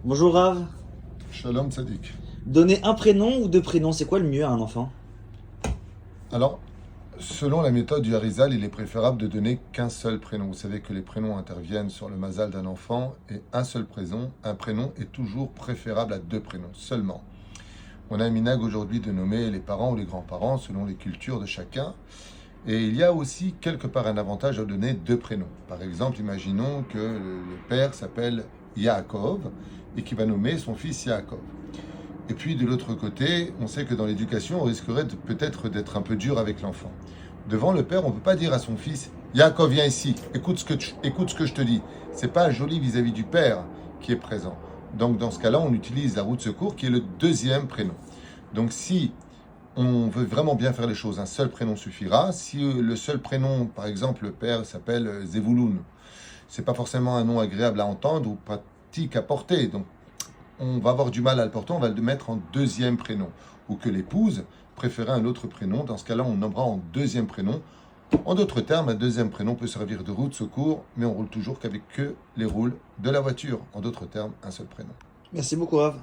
Bonjour Rav. Shalom Tzadik. Donner un prénom ou deux prénoms, c'est quoi le mieux à un enfant? Alors, selon la méthode du Harizal, il est préférable de donner qu'un seul prénom. Vous savez que les prénoms interviennent sur le mazal d'un enfant et un prénom est toujours préférable à deux prénoms seulement. On a un minhag aujourd'hui de nommer les parents ou les grands-parents selon les cultures de chacun. Et il y a aussi quelque part un avantage à donner deux prénoms. Par exemple, imaginons que le père s'appelle Yaakov et qu'il va nommer son fils Yaakov. Et puis de l'autre côté, on sait que dans l'éducation, on risquerait peut-être d'être un peu dur avec l'enfant. Devant le père, on ne peut pas dire à son fils, Yaakov, viens ici, écoute ce que je te dis. C'est pas joli vis-à-vis du père qui est présent. Donc dans ce cas-là, on utilise la roue de secours qui est le deuxième prénom. Donc si on veut vraiment bien faire les choses, un seul prénom suffira. Si le seul prénom, par exemple, le père s'appelle Zevouloun, c'est pas forcément un nom agréable à entendre ou pratique à porter. Donc on va avoir du mal à le porter, on va le mettre en deuxième prénom. Ou que l'épouse préférait un autre prénom. Dans ce cas-là, on nommera en deuxième prénom. En d'autres termes, un deuxième prénom peut servir de roue de secours, mais on roule toujours qu'avec que les roues de la voiture. En d'autres termes, un seul prénom. Merci beaucoup Rav.